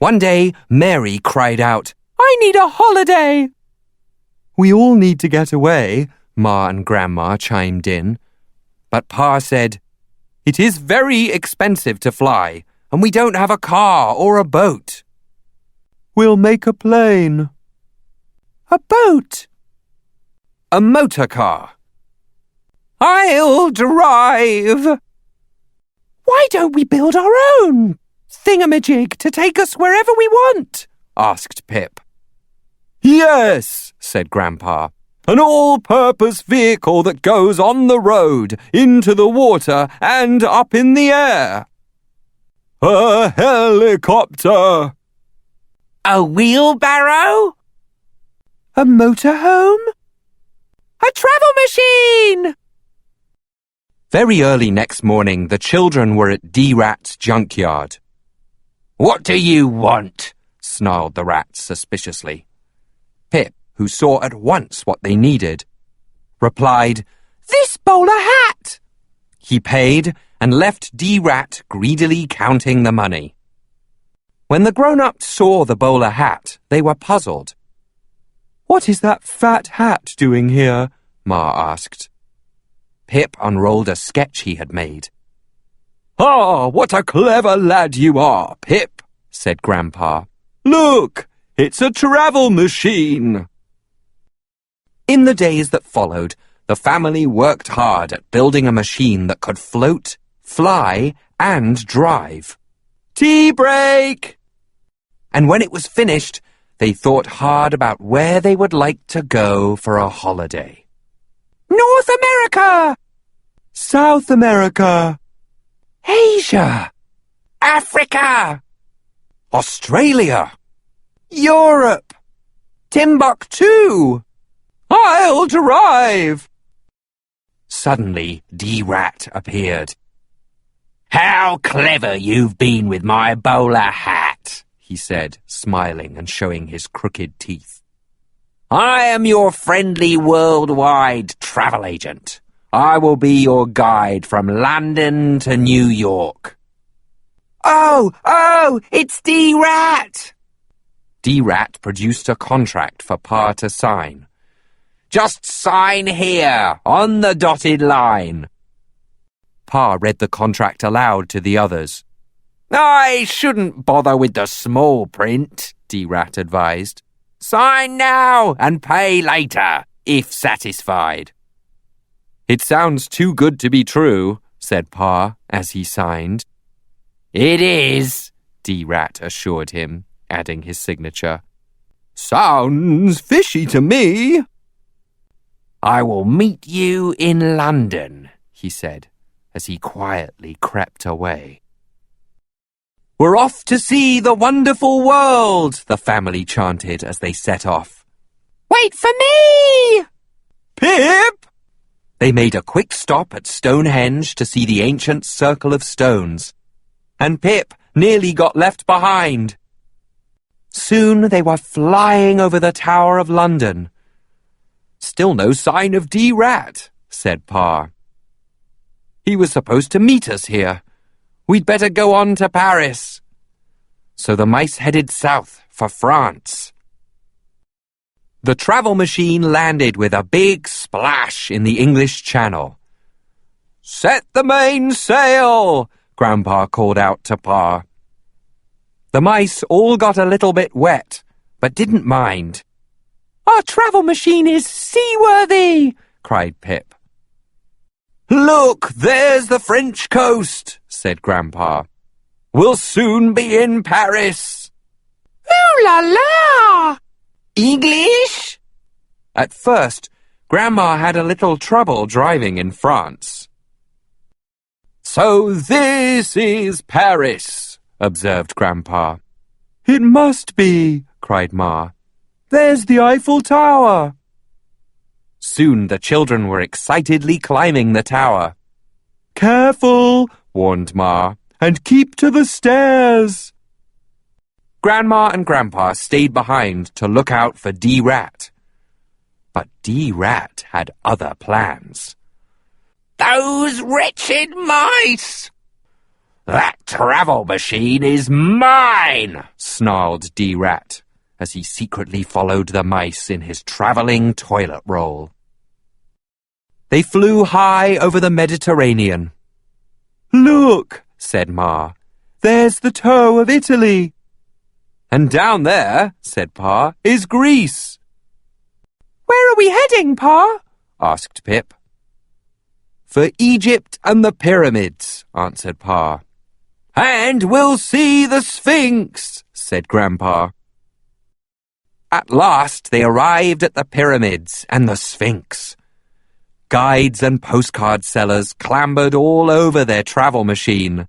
One day, Mary cried out, "I need a holiday!" "We all need to get away," Ma and Grandma chimed in. But Pa said, "It is very expensive to fly, and we don't have a car or a boat." "We'll make a plane." "A boat." "A motor car." "I'll drive." "Why don't we build our own thingamajig to take us wherever we want?" asked Pip. "Yes," said Grandpa. "An all-purpose vehicle that goes on the road, into the water, and up in the air." "A helicopter." "A wheelbarrow?" "A motorhome?" "A travel machine!" Very early next morning, the children were at D-Rat's junkyard. "What do you want?" snarled the rat suspiciously. Pip, who saw at once what they needed, replied, "This bowler hat." He paid and left D-Rat greedily counting the money. When the grown-ups saw the bowler hat, they were puzzled. "What is that fat hat doing here?" Ma asked. Pip unrolled a sketch he had made. "Ah, what a clever lad you are, Pip," said Grandpa. "Look, it's a travel machine." In the days that followed, the family worked hard at building a machine that could float, fly, and drive. "Tea break!" And when it was finished, they thought hard about where they would like to go for a holiday. "North America!" "South America!" "Asia!" "Africa!" "Australia!" "Europe!" "Timbuktu!" "I'll drive!" Suddenly, D-Rat appeared. "How clever you've been with my bowler hat," he said, smiling and showing his crooked teeth. "I am your friendly worldwide travel agent. I will be your guide from London to New York." Oh, it's D-Rat!" D-Rat produced a contract for Pa to sign. "Just sign here, on the dotted line." Pa read the contract aloud to the others. "I shouldn't bother with the small print," D-Rat advised. "Sign now and pay later, if satisfied." "It sounds too good to be true," said Pa as he signed. "It is," D-Rat assured him, adding his signature. "Sounds fishy to me." "I will meet you in London," he said, as he quietly crept away. "We're off to see the wonderful world," the family chanted as they set off. "Wait for me!" "Pip!" They made a quick stop at Stonehenge to see the ancient circle of stones, and Pip nearly got left behind. Soon they were flying over the Tower of London. "Still no sign of D-Rat," said Pa. "He was supposed to meet us here. We'd better go on to Paris." So the mice headed south for France. The travel machine landed with a big splash in the English Channel. "Set the mainsail!" Grandpa called out to Pa. The mice all got a little bit wet, but didn't mind. "Our travel machine is seaworthy!" cried Pip. "Look, there's the French coast," said Grandpa. "We'll soon be in Paris." "Ooh la la! English?" At first, Grandma had a little trouble driving in France. "So this is Paris," observed Grandpa. "It must be," cried Ma. "There's the Eiffel Tower." Soon the children were excitedly climbing the tower. "Careful," warned Ma, "and keep to the stairs." Grandma and Grandpa stayed behind to look out for D-Rat. But D-Rat had other plans. "Those wretched mice!" That travel machine is mine, snarled D-Rat, as he secretly followed the mice in his travelling toilet roll. They flew high over the Mediterranean. Look, said Ma, there's the toe of Italy. And down there, said Pa, is Greece. Where are we heading, Pa? Asked Pip. For Egypt and the pyramids, answered Pa. And we'll see the Sphinx, said Grandpa. At last they arrived at the pyramids and the Sphinx. Guides and postcard sellers clambered all over their travel machine.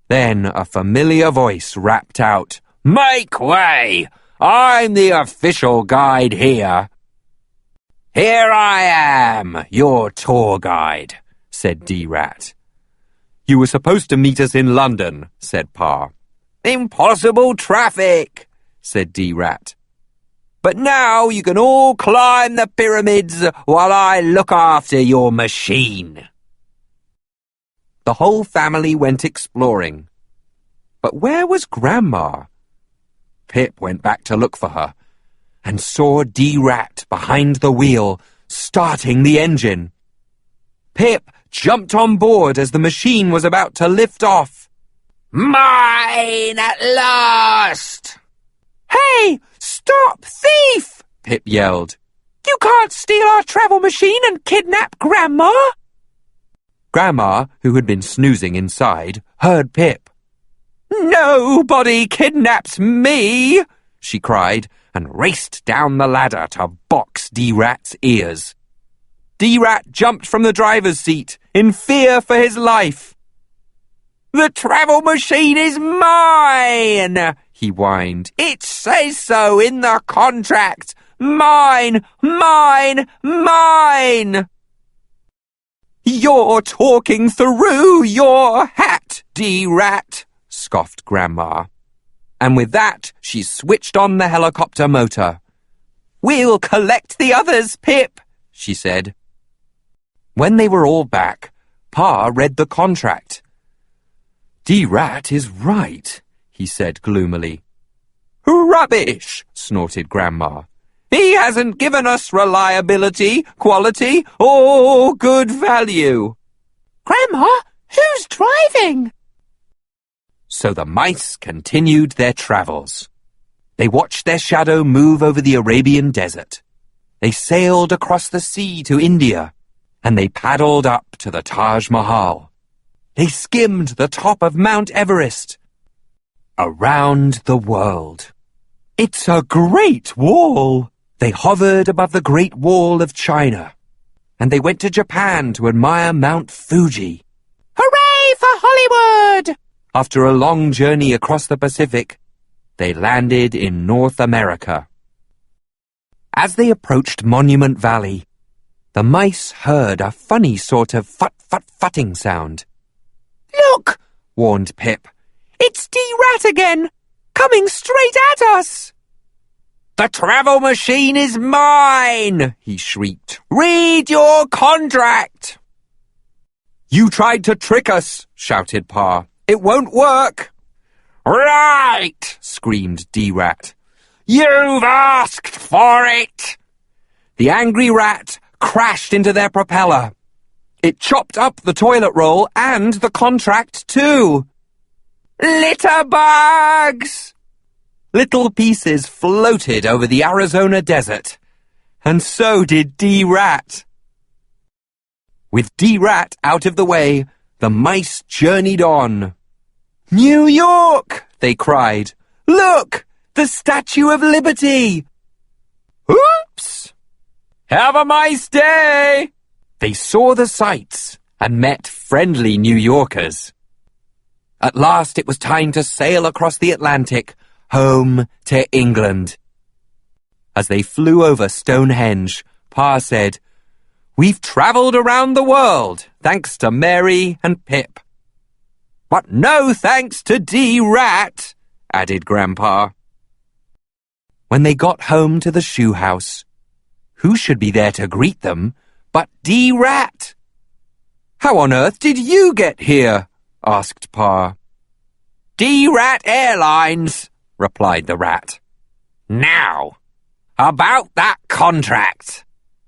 Then a familiar voice rapped out, Make way! I'm the official guide here. Here I am, your tour guide, said D-Rat. You were supposed to meet us in London, said Pa. Impossible traffic, said D-Rat. But now you can all climb the pyramids while I look after your machine. The whole family went exploring. But where was Grandma? Pip went back to look for her and saw D-Rat behind the wheel, starting the engine. Pip jumped on board as the machine was about to lift off. Mine at last! Hey, stop, thief! Pip yelled. You can't steal our travel machine and kidnap Grandma! Grandma, who had been snoozing inside, heard Pip. Nobody kidnaps me! She cried and raced down the ladder to box D-Rat's ears. D-Rat jumped from the driver's seat in fear for his life. The travel machine is mine, he whined. It says so in the contract. Mine, mine, mine. You're talking through your hat, D-Rat, scoffed Grandma. And with that, she switched on the helicopter motor. We'll collect the others, Pip, she said. When they were all back, Pa read the contract. D-Rat is right, he said gloomily. Rubbish, snorted Grandma. He hasn't given us reliability, quality, or good value. Grandma, who's driving? So the mice continued their travels. They watched their shadow move over the Arabian desert. They sailed across the sea to India, and they paddled up to the Taj Mahal. They skimmed the top of Mount Everest. Around the world. It's a great wall! They hovered above the Great Wall of China, and they went to Japan to admire Mount Fuji. Hooray for Hollywood! After a long journey across the Pacific, they landed in North America. As they approached Monument Valley, the mice heard a funny sort of fut-fut-futting sound. Look, warned Pip. It's D-Rat again, coming straight at us. The travel machine is mine, he shrieked. Read your contract. You tried to trick us, shouted Pa. It won't work. Right, screamed D-Rat. You've asked for it. The angry rat crashed into their propeller. It chopped up the toilet roll and the contract too. Litter bugs! Little pieces floated over the Arizona desert, and so did D-Rat. With D-Rat out of the way, the mice journeyed on. New York! They cried. Look! The Statue of Liberty! Oops! Have a nice day! They saw the sights and met friendly New Yorkers. At last it was time to sail across the Atlantic, home to England. As they flew over Stonehenge, Pa said, We've travelled around the world, thanks to Mary and Pip. But no thanks to D-Rat, added Grandpa. When they got home to the shoe house, who should be there to greet them but D-Rat? How on earth did you get here? asked Pa. D-Rat Airlines, replied the rat. Now, about that contract.